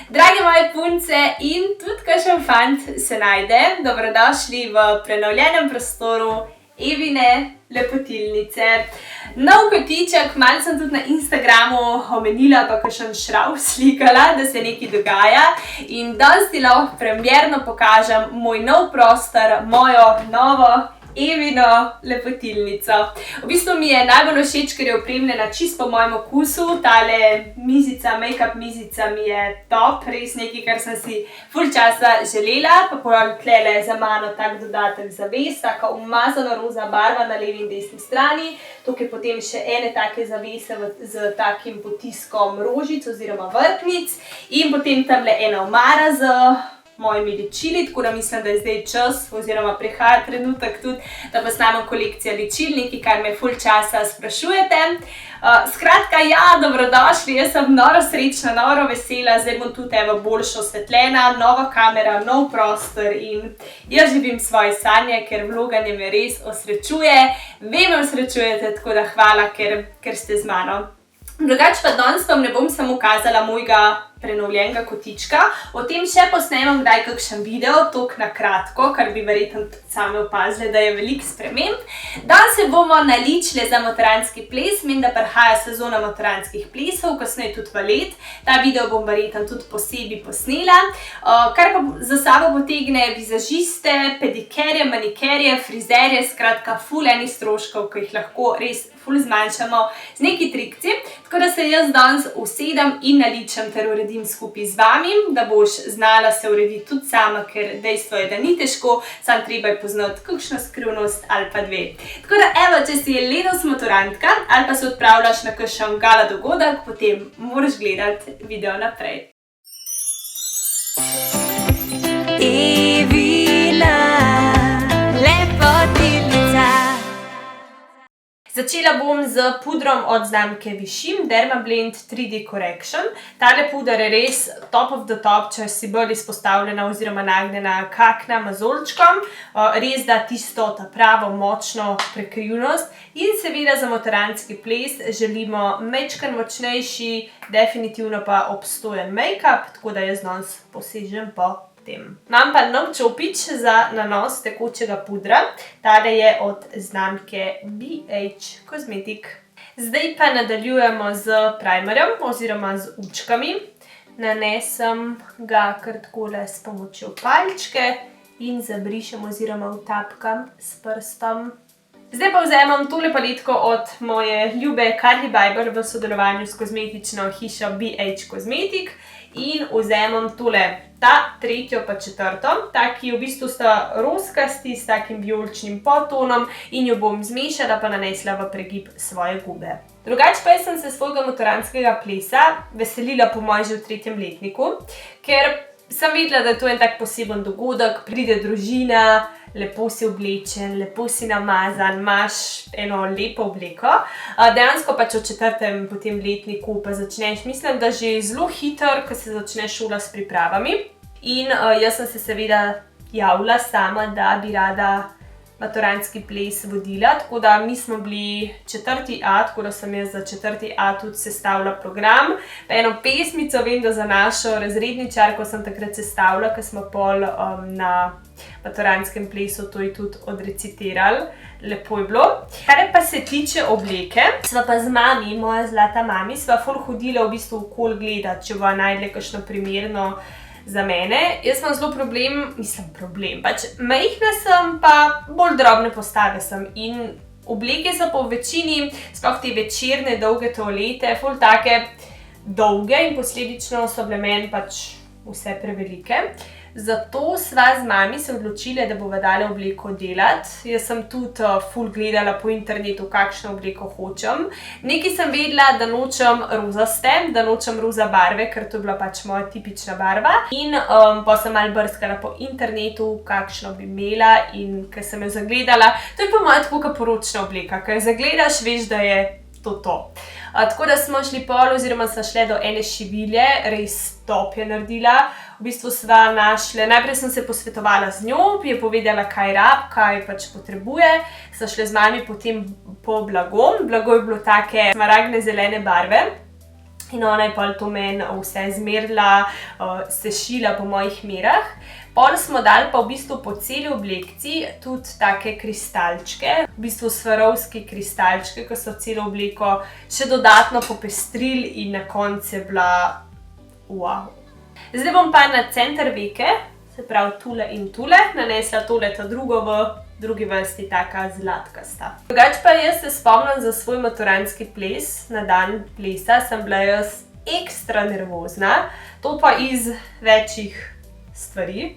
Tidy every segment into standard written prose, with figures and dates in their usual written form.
Drage moje punce in tudi kakšen fant se najde, dobrodošli v prenovljenem prostoru Evine lepotilnice. Nov kotiček, malo sem tudi na Instagramu omenila, pa kakšen šrauf slikala, da se nekaj dogaja. In danes ti lahko premierno pokažem moj nov prostor, mojo novo Evino lepotilnico. V bistvu mi je najbolj všeč, ker je opremljena čisto po mojem okusu. Tale mizica, make-up mizica mi je top, res nekaj, kar sem si ful časa želela. Pa pol tlele za mano tak dodatek zaves, taka umazana roza barva na levi in desni strani. Tukaj potem še ene take zavese z takim potiskom rožic oziroma vrtnic. In potem tamle ena omara z mojimi ličili, tako da mislim, da je zdaj čas oziroma prihaja trenutek tudi, da posnamem kolekcijo ličil, nekaj, kar me ful časa sprašujete. Skratka, ja, dobrodošli, jaz sem noro srečna, noro vesela, zdaj bom tudi evo boljše osvetljena, nova kamera, nov prostor in jaz živim svoje sanje, ker vloganje me res osrečuje. Vem, me osrečujete, tako da hvala, ker ste z mano. Drugače pa danes vam ne bom samo kazala mojega prenovljenega kotička, o tem še posnemam kdaj kakšen video, toliko na kratko, kar bi verjetno tudi sami opazili, da je veliko sprememb. Danes se bomo naličili za maturanski ples, mislim, da prihaja sezona maturanskih plesov, kasneje tudi v let. Ta video bom verjetno tudi posebej posnela. Kar pa za sabo potegne vizažiste, pedikerje, manikerje, frizerje, skratka ful enih stroškov, ki jih lahko res ful zmanjšamo z neki trikci. Tako da se jaz danes usedem in naličem ter uredim skupaj z vami, da boš znala se urediti tudi sama, ker dejstvo je, da ni težko, samo treba je poznati kakšno skrivnost ali pa dve. Tako da evo, če si letos maturantka ali pa se odpravljaš na kakšen gala dogodek, potem moraš gledati video naprej. Evina lepotilnica. Začela bom z pudrom od znamke Vichy, Dermablend 3D Correction. Tale puder je res top of the top, če si bolj izpostavljena oziroma nagnjena k aknam, mozolčkom. Res da tisto ta pravo močno prekrivnost. In seveda za maturanski ples želimo majčkeno močnejši, definitivno pa obstojen make-up, tako da jaz danes posežem po tem. Imam pa nov čopič za nanos tekočega pudra. Tale je od znamke BH Cosmetic. Zdaj pa nadaljujemo z primerjem oziroma z učkami. Nanesem ga kar takole s pomočjo palčke in zabrišem oziroma vtapkam s prstom. Zdaj pa vzamem tole paletko od moje ljube Carli Bybel v sodelovanju s kozmetično hišo BH Cosmetic in vzamem tole, ta tretjo pa četrto, ta, ki v bistvu sta rozkasti s takim vijoličnim podtonom in jo bom zmešala pa nanesla v pregib svoje gube. Drugače pa sem se svojega maturanskega plesa veselila po mojem že v 3. letniku, ker sem vedela, da je to en tak poseben dogodek, pride družina, lepo si oblečen, lepo si namazan, imaš eno lepo obleko. Dejansko pač v 4. potem letniku pa začneš, mislim, da že zelo hitro, ko se začne šola s pripravami. In jaz sem se seveda javila sama, da bi rada maturanski ples vodila, tako da mi smo bili 4. A, tako da sem jaz za 4. A tudi sestavila program. Pa eno pesmico vem, da za našo razredničarko sem takrat sestavila, ko smo pol na maturanskem plesu to je tudi odrecitirali. Lepo je bilo. Kar pa se tiče obleke, sva pa z mami, moja zlata mami, sva ful hodila v bistvu okoli gledati, če bo najdle kakšno primerno za mene. Jaz imam zelo problem, pač majhna sem, pa bolj drobne postave sem in obleke so po večini, sploh te večerne dolge toalete, ful take dolge in posledično so bile meni pač vse prevelike. Zato sva z mami se odločili, da bova dale obleko delati. Jaz sem tudi ful gledala po internetu, kakšno obleko hočem. Nekaj sem vedela, da nočem rozaste, da nočem roza barve, ker to je bila pač moja tipična barva. In pa sem malo brskala po internetu, kakšno bi imela in ker sem jo zagledala. To je po mojem tako kot poročna obleka, ker zagledaš, veš, da je to. Tako da smo šli pol oziroma sva šle do ene šivilje, res top je naredila. V bistvu sva našle, najprej sem se posvetovala z njo, bi je povedala, kaj rab, kaj pač potrebuje. Sva šle z mami potem po blago. Blago je bilo take smaragdne zelene barve. In ona je pol to meni vse zmerila, sešila po mojih merah. Pol smo dali pa v bistvu po celi oblekci tudi take kristalčke, v bistvu Swarovski kristalčke, ki so celo obleko še dodatno popestrili in na koncu je bila wow. Zdaj bom pa na center veke, se pravi tule in tule, nanesla tole ta drugo v drugi vrsti taka zlatkasta. Drugače pa jaz se spomnim za svoj maturantski ples, na dan plesa sem bila jaz ekstra nervozna, to pa iz večjih stvari,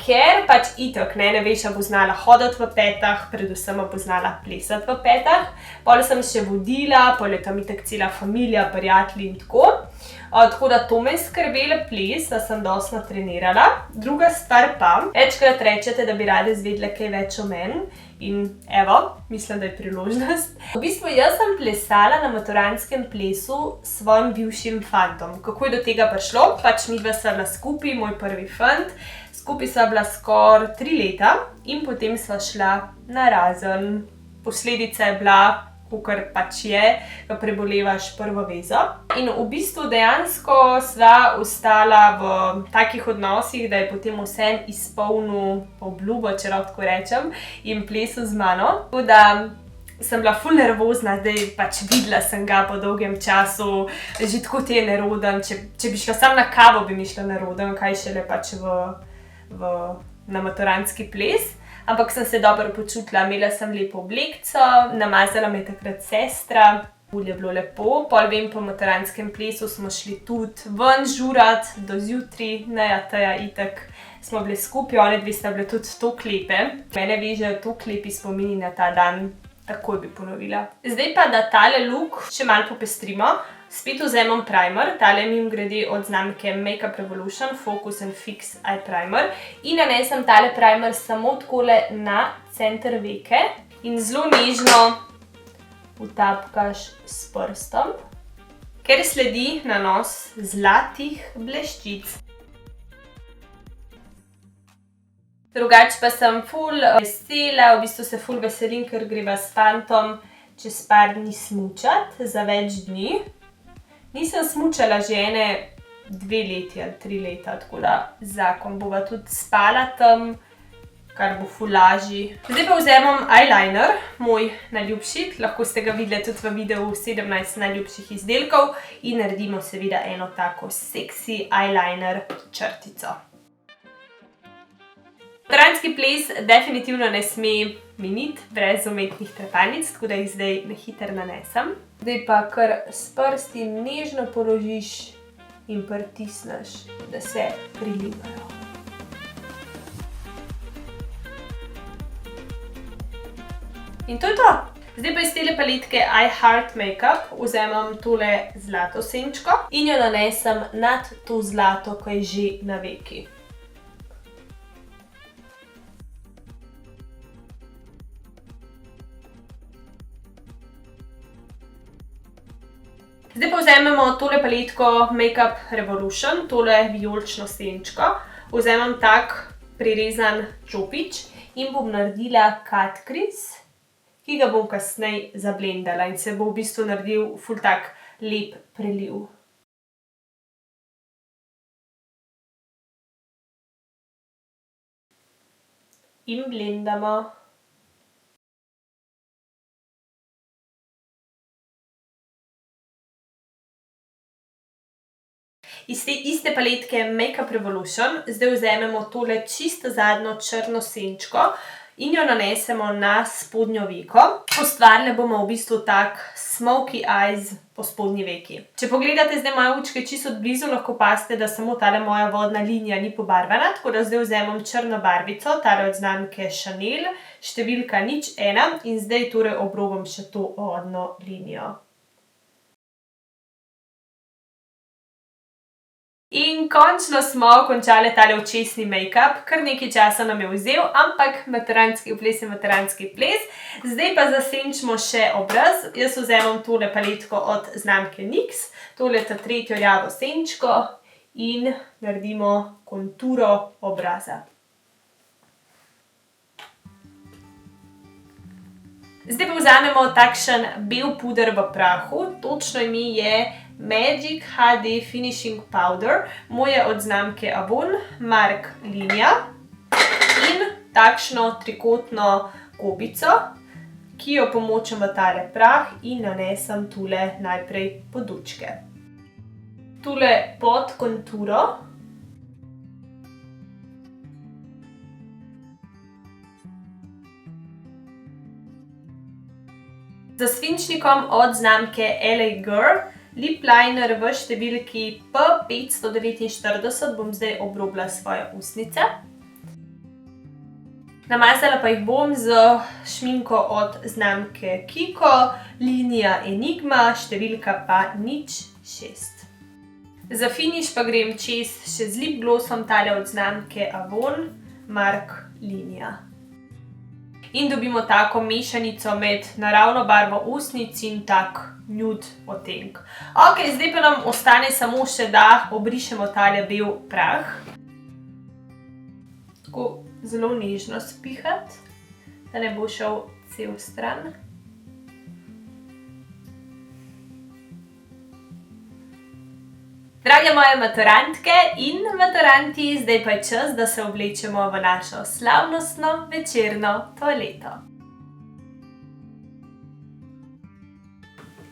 ker pač itak, ne veš, a bo znala hoditi v petah, predvsem a bo znala plesati v petah, pol sem še vodila, pol je tam itak cela familija, prijatelji in tako. Tako da to me je skrbelo ples, da sem dosti natrenirala. Druga stvar pa, večkrat rečete, da bi radi izvedeli kaj več o meni in evo, mislim, da je priložnost. V bistvu jaz sem plesala na maturantskem plesu s svojim bivšim fantom. Kako je do tega prišlo? Pač midva sva bila skupaj, moj prvi fant, skupaj sva bila skoraj 3 leta in potem sva šla narazen. Posledica je bila, kakor pač je, ko prebolevaš prvo vezo. In v bistvu dejansko sva ostala v takih odnosih, da je potem vseeno izpolnil obljubo, če lahko rečem, in plesal z mano. Tako da sem bila ful nervozna, zdaj pač videla sem ga po dolgem času, že tako ti je neroden, če bi šla sam na kavo, bi mi šla neroden, kaj šele pač na maturantski ples. Ampak sem se dobro počutila, imela sem lepo oblekco, namazala me je takrat sestra, je bilo lepo. Pol vem, po maturantskem plesu smo šli tudi ven žurat do zjutraj, Teja itak smo bili skupaj, one dve sta bile tudi toliko lepe. Mene vežejo toliko lepi spomini na ta dan, takoj bi ponovila. Zdaj pa, da tale look še malo popestrimo, spet vzemam primer, tale mimogrede od znamke Makeup Revolution Focus and Fix Eye Primer in nanesem tale primer samo takole na center veke in zelo nežno utapkaš s prstom, ker sledi nanos zlatih bleščic. Drugače pa sem ful vesela, v bistvu se ful veselim, ker greva s fantom čez par dni smučat za več dni. Nisem smučala že ene 2 leti ali 3 leta, tako da zakon bova tudi spala tam, kar bo ful lažji. Zdaj pa vzemam eyeliner, moj najljubši, lahko ste ga videli tudi v videu 17 najljubših izdelkov in naredimo seveda eno tako seksi eyeliner črtico. Maturantski ples definitivno ne sme miniti brez umetnih trepalnic, tako da jih zdaj na hitro nanesem. Zdaj pa kar s prsti nežno položiš in pritisneš, da se prilivajo. In to je to! Zdaj pa iz tele paletke I Heart Makeup vzemam tole zlato senčko in jo nanesem nad to zlato, ki je že na veki. Zdaj pa vzamemo tole paletko Makeup Revolution, tole vijolično senčko. Vzamem tak prirezan čopič in bom naredila cut crease, ki ga bom kasneje zablendala in se bo v bistvu naredil ful tak lep preliv. In blendamo. Iz te iste paletke Makeup Revolution zdaj vzamemo tole čisto zadnjo črno senčko in jo nanesemo na spodnjo veko. Ustvarile bomo v bistvu tak smoky eyes po spodnji veki. Če pogledate zdaj moje očke čisto od blizu, lahko opazite, da samo tale moja vodna linija ni pobarvana, tako da zdaj vzamem črno barvico, tale od znamke Chanel, številka 01 in zdaj torej obrobam še to vodno linijo. In končno smo končali tale očesni make-up, kar nekaj časa nam je vzel, ampak maturantski ples je maturantski ples. Zdaj pa zasenčimo še obraz. Jaz vzemam tole paletko od znamke NYX, tole ta tretjo rjavo senčko in naredimo konturo obraza. Zdaj pa vzamemo takšen bel puder v prahu, točno ime je Magic HD Finishing Powder, moje od znamke Avon, Mark Linija, in takšno trikotno gobico, ki jo pomočam v tale prah in nanesem tule najprej pod očke. Tule pod konturo. Za svinčnikom od znamke LA Girl lip liner v številki P549 bom zdaj obrobila svoje ustnice. Namazala pa jih bom z šminko od znamke Kiko, linija Enigma, številka pa 06. Za finiš pa grem čez še z lip glossom tale od znamke Avon, Mark Linija. In dobimo tako mešanico med naravno barvo ustnic in tak nude odtenek. Ok, zdaj pa nam ostane samo še, da obrišemo tale bel prah. Tako zelo nežno spihati, da ne bo šel cel stran. Drage moje maturantke in maturanti, zdaj pa je čas, da se oblečemo v našo slavnostno večerno toaleto.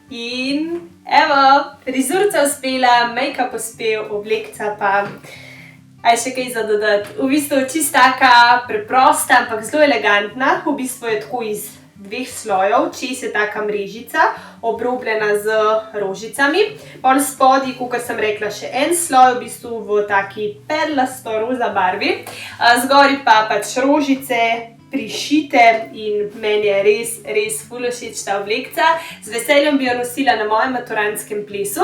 In evo, frizurica uspela, make-up uspel, oblekca pa aj še kaj za dodati. V bistvu čisto taka preprosta, ampak zelo elegantna. V bistvu je tako iz 2 slojev, čez je taka mrežica, obrobljena z rožicami. Pol spodaj, kakor sem rekla, še en sloj, v bistvu v taki perlasto roza barvi. Zgori pa pač rožice prišite in meni je res ful všeč ta oblekca. Z veseljem bi jo nosila na mojem maturantskem plesu.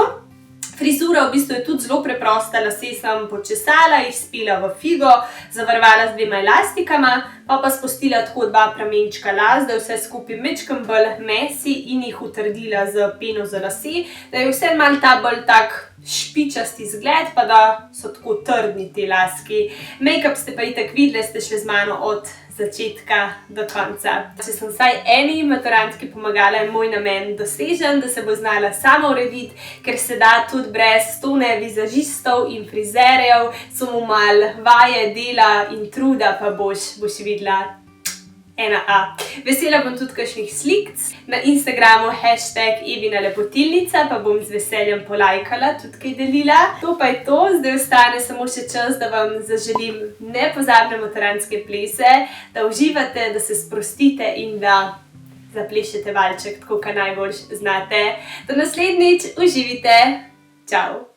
Frizura v bistvu je tudi zelo preprosta, lase sem počesala, jih spila v figo, zavarovala z 2 elastikama, pa spustila tako 2 pramenčka las, da je vse skupaj majčkeno bolj messy in jih utrdila z peno za lase, da je vse malo ta bolj tak špičasti izgled, pa da so tako trdni ti laski. Make-up ste pa itak videli, ste šli z mano od začetka do konca. Če sem vsaj eni maturantki pomagala, je moj namen dosežen, da se bo znala sama urediti, ker se da tudi brez tone vizažistov in frizerjev, samo malo vaje, dela in truda, pa boš videla 1A. Vesela bom tudi kakšnih slik. Na Instagramu #EvinaLepotilnica pa bom z veseljem polajkala, tudi kaj delila. To pa je to, zdaj ostane samo še čas, da vam zaželim nepozabne maturantske plese, da uživate, da se sprostite in da zaplešete valček, tako kot najbolj znate. Do naslednjič, uživite! Čau!